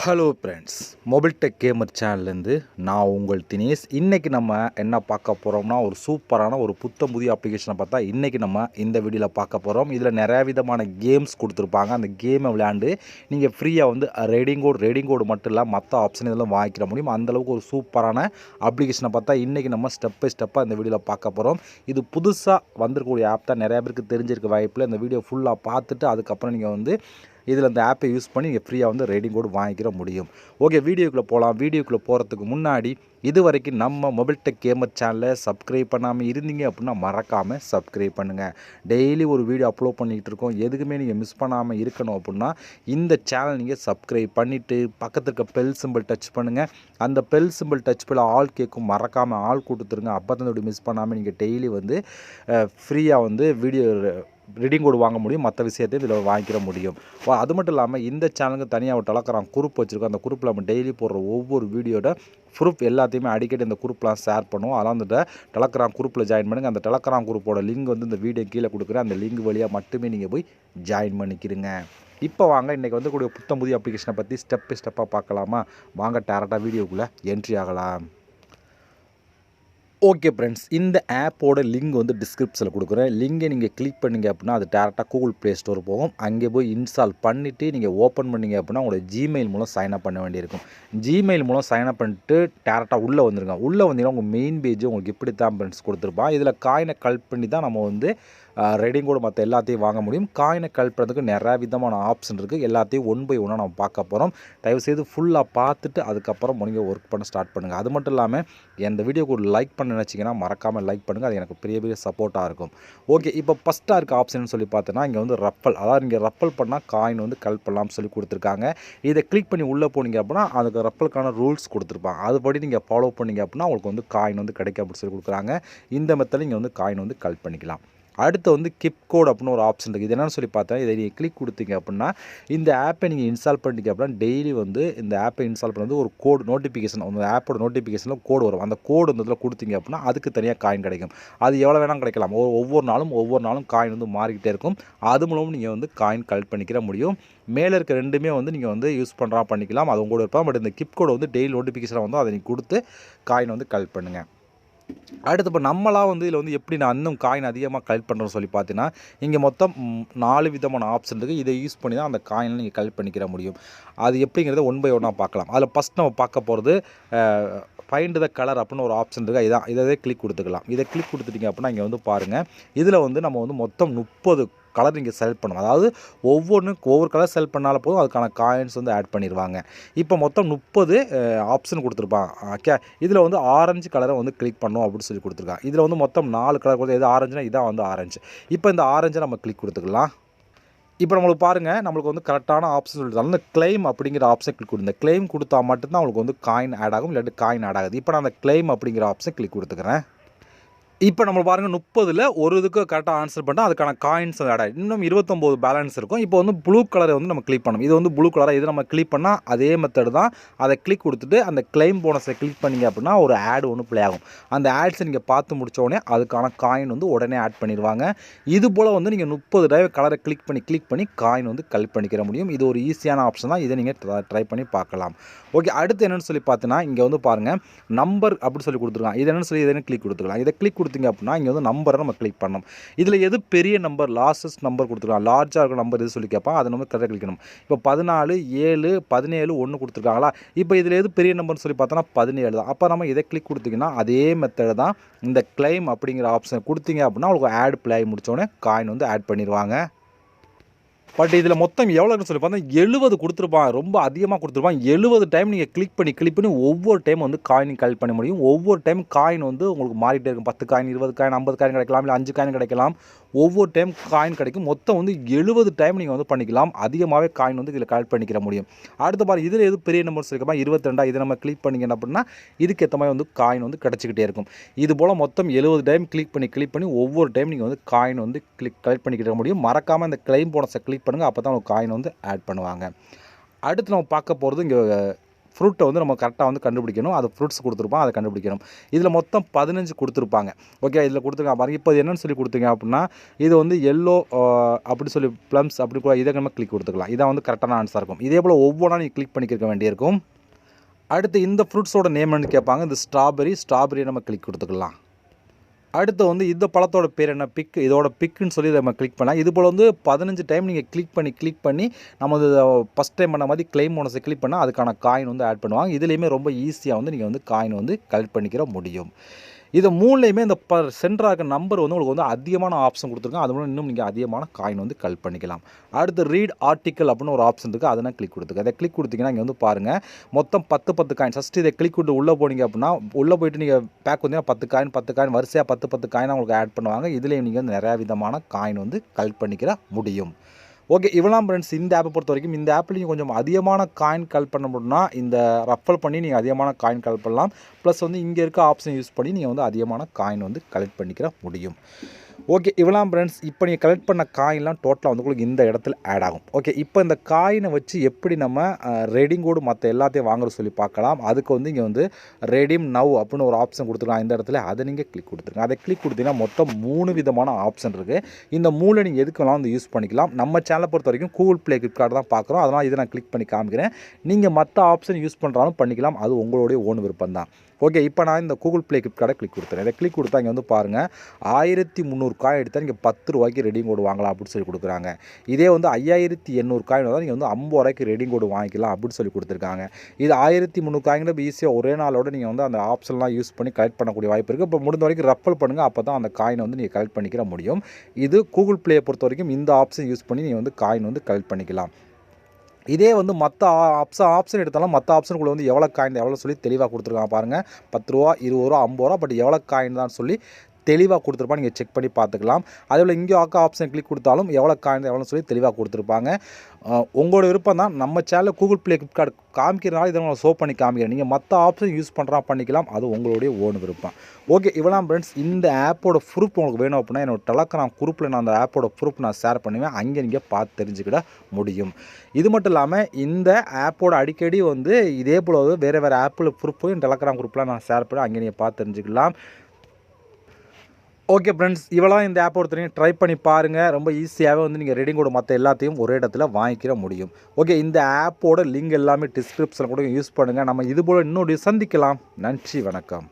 Hello friends, mobile tech gamer சேனல்லேருந்து நான் உங்கள் தினேஷ். இன்றைக்கி நம்ம என்ன பார்க்க போகிறோம்னா, ஒரு சூப்பரான ஒரு புத்தம் புதிய அப்ளிகேஷனை பார்த்தா இன்றைக்கி நம்ம இந்த வீடியோவில் பார்க்க போகிறோம். இதில் நிறையா விதமான கேம்ஸ் கொடுத்துருப்பாங்க. அந்த கேமை விளையாண்டு நீங்கள் ஃப்ரீயாக வந்து ரேடிங் கோடு மட்டும் இல்லை மற்ற ஆப்ஷன் இதெல்லாம் வாங்கிக்கிற முடியும். அந்தளவுக்கு ஒரு சூப்பரான அப்ளிகேஷனை பார்த்தா இன்றைக்கி நம்ம ஸ்டெப் பை ஸ்டெப்பாக இந்த வீடியோவில் பார்க்க போகிறோம். இது புதுசாக வந்திருக்கக்கூடிய ஆப் தான். நிறையா பேருக்கு தெரிஞ்சிருக்க வாய்ப்பில் இந்த வீடியோ ஃபுல்லாக பார்த்துட்டு அதுக்கப்புறம் நீங்கள் வந்து இதில் இந்த ஆப்பை யூஸ் பண்ணி நீங்கள் ஃப்ரீயாக வந்து ரேடிங் கோடு வாங்கிக்கிற முடியும். ஓகே, வீடியோக்குள்ளே போகலாம். வீடியோக்குள்ளே போகிறதுக்கு முன்னாடி இது வரைக்கும் நம்ம மொபைல் டெக் கேமர் சேனலை சப்ஸ்கிரைப் பண்ணாமல் இருந்தீங்க அப்படின்னா மறக்காமல் சப்ஸ்கிரைப் பண்ணுங்கள். டெய்லி ஒரு வீடியோ அப்லோட் பண்ணிகிட்டு இருக்கோம். எதுக்குமே நீங்கள் மிஸ் பண்ணாமல் இருக்கணும் அப்படின்னா இந்த சேனல் நீங்கள் சப்ஸ்கிரைப் பண்ணிவிட்டு பக்கத்தில் இருக்க பெல் சிம்பிள் டச் பண்ணுங்கள். அந்த பெல் சிம்பிள் டச் பண்ண ஆல் கேட்கும், மறக்காமல் ஆல் கொடுத்துருங்க. அப்போ தான் மிஸ் பண்ணாமல் நீங்கள் டெய்லி வந்து ஃப்ரீயாக வந்து வீடியோ ரீடிங் கோடு வாங்க முடியும். மற்ற விஷயத்தையும் இதில் வாங்கிக்கிற முடியும். அது மட்டும் இல்லாமல் இந்த சேனலுக்கு தனியாக ஒரு டெலகிராம் குரூப் வச்சுருக்கோம். அந்த குரூப்பில் நம்ம டெய்லி போடுற ஒவ்வொரு வீடியோட ப்ரூஃப் எல்லாத்தையுமே அடிக்கடி இந்த குரூப்லாம் ஷேர் பண்ணுவோம். அதெல்லாம் அந்த டெலகிராம் குரூப்பில் ஜாயின் பண்ணுங்கள். அந்த டெலகிராம் குரூப்போட லிங்க் வந்து இந்த வீடியோ கீழே கொடுக்குறேன். அந்த லிங்க் வழியாக மட்டுமே நீங்கள் போய் ஜாயின் பண்ணிக்கிறீங்க. இப்போ வாங்க இன்றைக்கி வந்து கூடிய புத்தம் புதிய அப்ளிகேஷனை பற்றி ஸ்டெப் பை ஸ்டெப்பாக பார்க்கலாமா? வாங்க டேரெக்டாக வீடியோக்குள்ளே என்ட்ரி ஆகலாம். ஓகே ஃப்ரெண்ட்ஸ், இந்த ஆப்போட லிங்க் வந்து டிஸ்கிரிப்ஷனில் கொடுக்குறேன். லிங்கை நீங்கள் கிளிக் பண்ணிங்க அப்படின்னா அது டேரெக்டாக கூகுள் ப்ளே ஸ்டோர் போகும். அங்கே போய் இன்ஸ்டால் பண்ணிவிட்டு நீங்கள் ஓப்பன் பண்ணிங்க அப்படின்னா உங்களோட ஜிமெயில் மூலம் சைன்அப் பண்ண வேண்டியிருக்கும். ஜிமெயில் மூலம் சைன்அப் பண்ணிட்டு டேரெக்டாக உள்ளே வந்துருங்க. உள்ளே வந்தீங்கன்னா உங்கள் மெயின் பேஜ் உங்களுக்கு இப்படி தான் ஃப்ரெண்ட்ஸ் கொடுத்துருப்பான். இதில் காயினை கலெக்ட் பண்ணி தான் நம்ம வந்து ரேடிங் கோடு மற்ற எல்லாத்தையும் வாங்க முடியும். காயினை கலெக்ட் பண்ணுறதுக்கு நிறையா விதமான ஆப்ஷன் இருக்குது. எல்லாத்தையும் ஒன் பை ஒன்னாக நம்ம பார்க்க போகிறோம். தயவுசெய்து ஃபுல்லாக பார்த்துட்டு அதுக்கப்புறம் நீங்கள் ஒர்க் பண்ண ஸ்டார்ட் பண்ணுங்கள். அது மட்டும் இல்லாமல் எந்த வீடியோக்கு ஒரு லைக் பண்ண நினச்சிங்கன்னா மறக்காமல் லைக் பண்ணுங்கள். அது எனக்கு பெரிய சப்போர்ட்டாக இருக்கும். ஓகே, இப்போ ஃபஸ்ட்டாக இருக்க ஆப்ஷன் சொல்லி பார்த்தோன்னா இங்கே வந்து ரஃபல், அதாவது இங்கே ரஃபல் பண்ணால் காயின் வந்து கலெக்ட் பண்ணலாம்னு சொல்லி கொடுத்துருக்காங்க. இதை கிளிக் பண்ணி உள்ளே போனீங்க அப்படின்னா அதுக்கு ரஃபலுக்கான ரூல்ஸ் கொடுத்துருப்பாங்க. அதுபடி நீங்கள் ஃபாலோ பண்ணிங்க அப்படின்னா உங்களுக்கு வந்து காயின் வந்து கிடைக்கும் அப்படின்னு சொல்லி கொடுக்குறாங்க. இந்த மெத்தடில் இங்கே வந்து காயின் வந்து கலெக்ட் பண்ணிக்கலாம். அடுத்து வந்து கிப் கோட் அப்படின்னு ஒரு ஆப்ஷன் இருக்குது. இது என்னென்னு சொல்லி பார்த்தா இதை நீங்கள் கிளிக் கொடுத்தீங்க அப்படின்னா இந்த ஆப்பை நீங்கள் இன்ஸ்டால் பண்ணிட்டீங்க அப்படின்னா டெய்லி வந்து இந்த ஆப்பை இன்ஸ்டால் பண்ணி ஒரு கோடு நோட்டிஃபிகேஷன், அந்த ஆப்போட நோட்டிஃபிகேஷனில் கோடு வரும். அந்த கோடு வந்து இதில் கொடுத்தீங்க அப்படின்னா அதுக்கு தனியாக காயின் கிடைக்கும். அது எவ்வளோ வேணாலும் கிடைக்கலாம். ஒவ்வொரு நாளும் காயின் வந்து மாறிக்கிட்டே இருக்கும். அது மூலமும் நீங்கள் வந்து காயின் கலெக்ட் பண்ணிக்கிற முடியும். மேலே இருக்க ரெண்டுமே வந்து நீங்கள் வந்து யூஸ் பண்ணுறா பண்ணிக்கலாம். அது உங்களோட இருப்பாங்க. பட் இந்த கிப் கோடு வந்து டெய்லி நோட்டிஃபிகேஷனாக வந்து அதை நீங்கள் கொடுத்து காயின் வந்து கலெக்ட் பண்ணுங்கள். அடுத்து இப்போ நம்மளாக வந்து இதில் வந்து எப்படி நான் இன்னும் காயின் அதிகமாக கலெக்ட் பண்ணுறோன்னு சொல்லி பார்த்தீங்கன்னா இங்கே மொத்தம் 4 விதமான ஆப்ஷன் இருக்குது. இதை யூஸ் பண்ணி தான் அந்த காயினை நீங்கள் கலெக்ட் பண்ணிக்கிற முடியும். அது எப்படிங்கிறத ஒன் பை ஒன்னாக பார்க்கலாம். அதில் ஃபஸ்ட் நம்ம பார்க்க போகிறது ஃபைண்ட் த கலர் அப்படின்னு ஒரு ஆப்ஷன் இருக்குது. இதை கிளிக் கொடுத்துக்கலாம். இதை கிளிக் கொடுத்துட்டிங்க அப்படின்னா இங்கே வந்து பாருங்கள், இதில் வந்து நம்ம வந்து மொத்தம் 30 கலர் நீங்கள் செலக்ட் பண்ணணும். அதாவது ஒவ்வொரு கலர் செலக்ட் பண்ணாலும் போதும் அதுக்கான காயின்ஸ் வந்து ஆட் பண்ணிடுவாங்க. இப்போ மொத்தம் 30 ஆப்ஷன் கொடுத்துருப்பாங்க. ஓகே, இதில் வந்து ஆரஞ்சு கலரை வந்து கிளிக் பண்ணணும் அப்படின்னு சொல்லி கொடுத்துருக்காங்க. இதில் வந்து மொத்தம் 4 கலர் கொடுத்து எது ஆரஞ்சுனா இதான் வந்து ஆரஞ்சு. இப்போ இந்த ஆரஞ்சை நம்ம கிளிக் கொடுத்துக்கலாம். இப்போ நம்மளுக்கு பாருங்கள், நம்மளுக்கு வந்து கரெக்டான ஆப்ஷன் சொல்லிட்டாங்க. இந்த கிளைம் அப்படிங்கிற ஆப்ஷன் கிளிக் கொடுங்க. கிளைம் கொடுத்தா மட்டும்தான் உங்களுக்கு வந்து காயின் ஆட் ஆகும், இல்லாட்டி காயின் ஆட் ஆகுது. இப்போ நான் அந்த கிளைம் அப்படிங்கிற ஆப்ஷன் கிளிக் கொடுத்துக்கிறேன். இப்போ நம்ம பாருங்கள் 30ல் ஒரு இதுக்கு கரெக்டாக ஆன்சர் பண்ணால் அதுக்கான காயின்ஸ் ஆட் ஆகிடும். இன்னும் 29 பேலன்ஸ் இருக்கும். இப்போ வந்து ப்ளூ கலரை வந்து நம்ம கிளிக் பண்ணணும். இது வந்து ப்ளூ கலராக இது நம்ம கிளிக் பண்ணால் அதே மெத்தட் தான். அதை கிளிக் கொடுத்துட்டு அந்த கிளைம் போனஸை கிளிக் பண்ணிங்க அப்படின்னா ஒரு ஆட் ஒன்று ப்ளே ஆகும். அந்த ஆட்ஸை நீங்கள் பார்த்து முடிச்ச உடனே அதுக்கான காயின் வந்து உடனே ஆட் பண்ணிடுவாங்க. இது போல் வந்து நீங்கள் 30 தடவை கலரை கிளிக் பண்ணி காயின் வந்து கலெக்ட் பண்ணிக்கிற முடியும். இது ஒரு ஈஸியான ஆப்ஷன் தான். இதை நீங்கள் ட்ரை பண்ணி பார்க்கலாம். ஓகே, அடுத்து என்னென்னு சொல்லி பார்த்தீங்கன்னா இங்கே வந்து பாருங்கள் நம்பர் அப்படின்னு சொல்லி கொடுத்துருக்காங்க. இது என்னென்னு சொல்லி இதை கிளிக் கொடுத்துக்கலாம். இதை கிளிக் கொடுத்தீங்க அப்படின்னா இங்கே வந்து நம்பரை நம்ம கிளிக் பண்ணணும். இதில் எது பெரிய நம்பர் லார்ஜஸ்ட் நம்பர் கொடுத்துருக்காங்க, லார்ஜாக இருக்கிற நம்பர் எது சொல்லி கேட்பான், அதை நம்ம கரெக்டாக கிளிக்கணும். இப்போ 14, 7, 17, 1 கொடுத்துருக்காங்களா? இப்போ இதில் எது பெரிய நம்பர்னு சொல்லி பார்த்தோன்னா 17 தான். அப்போ நம்ம இதை கிளிக் கொடுத்தீங்கன்னா அதே மெத்தட் தான். இந்த கிளைம் அப்படிங்கிற ஆப்ஷன் கொடுத்தீங்க அப்படின்னா உங்களுக்கு ஆட் ப்ளே ஆகி முடித்தோடனே காயின் வந்து ஆட் பண்ணிடுவாங்க. பட் இதில் மொத்தம் எவ்வளோன்னு சொல்லி பார்த்தா 70 கொடுத்துருப்பாங்க. ரொம்ப அதிகமாக கொடுத்துருப்பாங்க. 70 டைம் நீங்கள் கிளிக் பண்ணி ஒவ்வொரு டைம் வந்து காயின் கலெக்ட் பண்ண முடியும். ஒவ்வொரு டைம் காயின் வந்து உங்களுக்கு மாறிட்டே இருக்கும். 10 காயின், 20 காயின், 50 காயின் கிடைக்கலாம், இல்லை 5 காயின் கிடைக்கலாம். ஒவ்வொரு டைம் காயின் கிடைக்கும். மொத்தம் வந்து 70 டைம் நீங்கள் வந்து பண்ணிக்கலாம். அதிகமாகவே காயின் வந்து இதில் கலெக்ட் பண்ணிக்கிற முடியும். அடுத்த பாரு இதில் எது பெரிய நம்பர்ஸ் இருக்கா 22, இதை நம்ம கிளிக் பண்ணிங்க அப்படின்னா இதுக்கு ஏற்ற மாதிரி வந்து காயின் வந்து கிடச்சிக்கிட்டே இருக்கும். இது போல் மொத்தம் 70 டைம் கிளிக் பண்ணி ஒவ்வொரு டைம் நீங்கள் வந்து காயின் வந்து கலெக்ட் பண்ணிக்கிற முடியும். மறக்காமல் இந்த கிளைம் போனஸை கிளிக் பண்ணுங்கள். அப்போ தான் உங்களுக்கு காயின் வந்து ஆட் பண்ணுவாங்க. அடுத்து நம்ம பார்க்க போகிறது இங்கே ஃப்ரூட்டை வந்து நம்ம கரெக்டாக வந்து கண்டுபிடிக்கணும். அது ஃப்ரூட்ஸ் கொடுத்துருப்பான், அதை கண்டுபிடிக்கணும். இதில் மொத்தம் 15 கொடுத்துருப்பாங்க. ஓகே, இதில் கொடுத்துருக்காங்க பாருங்கள். இப்போ என்னென்னு சொல்லி கொடுத்தீங்க அப்படின்னா, இது வந்து எல்லோ அப்படி சொல்லி ப்ளம்ஸ் அப்படி கூட இதை நம்ம கிளிக் கொடுத்துக்கலாம். இதான் வந்து கரெக்டான ஆன்சராக இருக்கும். இதே போல் ஒவ்வொன்றா நீங்கள் கிளிக் பண்ணிக்க வேண்டியிருக்கும். அடுத்து இந்த ஃப்ரூட்ஸோட நேம்னு கேட்பாங்க. இந்த ஸ்ட்ராபெரியை நம்ம கிளிக் கொடுத்துக்கலாம். அடுத்து வந்து இந்த பழத்தோட பேர் என்ன, பிக். இதோட பிக்குன்னு சொல்லி நம்ம கிளிக் பண்ணலாம். இது போல் வந்து 15 டைம் நீங்கள் கிளிக் பண்ணி நம்ம ஃபஸ்ட் டைம் பண்ண மாதிரி கிளைம் போனஸை கிளிக் பண்ணால் அதுக்கான காயின் வந்து ஆட் பண்ணுவாங்க. இதுலேயுமே ரொம்ப ஈஸியாக வந்து நீங்கள் வந்து காயின் வந்து கலெக்ட் பண்ணிக்கிற முடியும். இது மூணுலேயுமே இந்த சென்டராக இருக்க நம்பர் வந்து உங்களுக்கு வந்து அதிகமான ஆப்ஷன் கொடுத்துருக்காங்க. அது மூலம் இன்னும் நீங்கள் அதிகமான காயின் வந்து கலெக்ட் பண்ணிக்கலாம். அடுத்து ரீட் ஆர்டிக்கல் அப்படின்னு ஒரு ஆப்ஷன் இருக்குது. அதை நான் கிளிக் கொடுத்துருக்கேன். அதை கிளிக் கொடுத்தீங்கன்னா இங்கே வந்து பாருங்கள், மொத்தம் 10 காயின். ஃபஸ்ட்டு இதை கிளிக் கொடுத்து உள்ளே போனீங்க அப்படின்னா, உள்ளே போய்ட்டு நீங்கள் பேக் வந்தீங்கன்னா 10 காயின் வரிசையாக 10 காயின் உங்களுக்கு ஆட் பண்ணுவாங்க. இதுலேயும் நீங்கள் வந்து நிறையா விதமான காயின் வந்து கலெக்ட் பண்ணிக்கிற முடியும். ஓகே, இவ்வளோதான் ஃப்ரெண்ட்ஸ் இந்த ஆப்பை பொறுத்த வரைக்கும். இந்த ஆப்பில் நீங்கள் கொஞ்சம் அதிகமான காயின் கலெக்ட் பண்ண முடியும்னா இந்த ரஃபல் பண்ணி நீங்கள் அதிகமான காயின் கலெக்ட் பண்ணலாம். ப்ளஸ் வந்து இங்கே இருக்க ஆப்ஷன் யூஸ் பண்ணி நீங்கள் வந்து அதிகமான காயின் வந்து கலெக்ட் பண்ணிக்கிற முடியும். ஓகே, இவ்வளோதான் ஃப்ரெண்ட்ஸ். இப்போ நீங்கள் கலெக்ட் பண்ண காயின்லாம் டோட்டலாக வந்து உங்களுக்கு இந்த இடத்துல ஆட் ஆகும். ஓகே, இப்போ இந்த காயினை வச்சு எப்படி நம்ம ரெடீம் கோடு மற்ற எல்லாத்தையும் வாங்குற சொல்லி பார்க்கலாம். அதுக்கு வந்து இங்கே வந்து ரெடீம் நவ் அப்படின்னு ஒரு ஆப்ஷன் கொடுத்துருக்கலாம். இந்த இடத்துல அதை நீங்கள் கிளிக் கொடுத்துருங்க. அதை கிளிக் கொடுத்தீங்கன்னா மொத்தம் 3 விதமான ஆப்ஷன் இருக்குது. இந்த 3 நீங்கள் எதுக்கு வேணாலும் வந்து யூஸ் பண்ணிக்கலாம். நம்ம சேனலை பொறுத்த வரைக்கும் கூகுள் ப்ளே கிஃப்ட் கார்டு தான் பார்க்குறோம். அதனால் இதை நான் கிளிக் பண்ணி காமிக்கிறேன். நீங்கள் மற்ற ஆப்ஷன் யூஸ் பண்ணுறாலும் பண்ணிக்கலாம். அது உங்களுடைய ஓன் விருப்பம் தான். ஓகே, இப்போ நான் இந்த கூகுள் ப்ளே கிஃப்ட் கார்டை கிளிக் கொடுத்துறேன். இதை கிளிக் கொடுத்தா இங்கே வந்து பாருங்கள், 1300 காயின் எடுத்தால் நீங்கள் 10 ரூபாய்க்கு ரெடீம் கோடு வாங்கலாம் அப்படின்னு சொல்லி கொடுக்குறாங்க. இதே வந்து 5800 காயின் வந்தால் நீங்கள் வந்து 50 ரூபாய்க்கு ரெடீம் கோடு வாங்கிக்கலாம் அப்படின்னு சொல்லி கொடுத்துருக்காங்க. இது 1300 காயின்கள் ஈஸியாக ஒரே நாளோட நீங்கள் வந்து அந்த ஆப்ஷன்லாம் யூஸ் பண்ணி கலெக்ட் பண்ணக்கூடிய வாய்ப்பு இருக்குது. இப்போ முடிந்த வரைக்கும் ரஃபல் பண்ணுங்கள். அப்போ தான் அந்த காயினை வந்து நீங்கள் கலெக்ட் பண்ணிக்கிற முடியும். இது கூகுள் ப்ளேயை பொறுத்த வரைக்கும் இந்த ஆப்ஷன் யூஸ் பண்ணி நீங்கள் வந்து காயின் வந்து கலெக்ட் பண்ணிக்கலாம். இதே வந்து மற்ற ஆப்ஷன் எடுத்தாலும் மற்ற ஆப்ஷனுக்குள்ளே வந்து எவ்வளோ காயின் எவ்வளோ சொல்லி தெளிவாக கொடுத்துருக்காங்க பாருங்கள். 10 ரூபா, 20 ரூபா, 50 ரூபா, பட் எவ்வளோ காயின் தான் சொல்லி தெளிவாக கொடுத்துருப்பாங்க. நீங்கள் செக் பண்ணி பார்த்துக்கலாம். அதேபோல் இங்கே ஆப்ஷன் கிளிக் கொடுத்தாலும் எவ்வளோ காயின் எவ்வளோ சொல்லி தெளிவாக கொடுத்துருப்பாங்க. உங்களோட விருப்பம் தான். நம்ம சேனலில் கூகுள் ப்ளே கிஃப்ட் கார்டு காமிக்கிறனால இதை நான் ஷோ பண்ணி காமிக்கிறேன். நீங்கள் மற்ற ஆப்ஷன் யூஸ் பண்ணுறா பண்ணிக்கலாம். அது உங்களுடைய ஓன் விருப்பம். ஓகே, இவ்வளோ ஃப்ரெண்ட்ஸ். இந்த ஆப்போட ப்ரூஃப் உங்களுக்கு வேணும் அப்படின்னா என்னோட டெலகிராம் குரூப்பில் நான் அந்த ஆப்போட ப்ரூஃப் நான் ஷேர் பண்ணுவேன். அங்கே நீங்கள் பார்த்து தெரிஞ்சுக்கிட முடியும். இது மட்டும் இல்லாமல் இந்த ஆப்போட அடிக்கடி வந்து இதே போல் வேறு ஆப்பில் ப்ரூஃபையும் டெலகிராம் குரூப்பில் நான் ஷேர் பண்ணி அங்கே நீங்கள் பார்த்து தெரிஞ்சுக்கலாம். ஓகே ஃப்ரெண்ட்ஸ், இவ்வளோ இந்த ஆப் ஒருத்தரையும் ட்ரை பண்ணி பாருங்கள். ரொம்ப ஈஸியாகவே வந்து நீங்கள் ரெடீம் கோடு மற்ற எல்லாத்தையும் ஒரே இடத்துல வாங்கிக்கிற முடியும். ஓகே, இந்த ஆப்போட லிங்க் எல்லாமே டிஸ்கிரிப்ஷனில் கூட யூஸ் பண்ணுங்கள். நம்ம இதுபோல் இன்னொரு சந்திக்கலாம். நன்றி, வணக்கம்.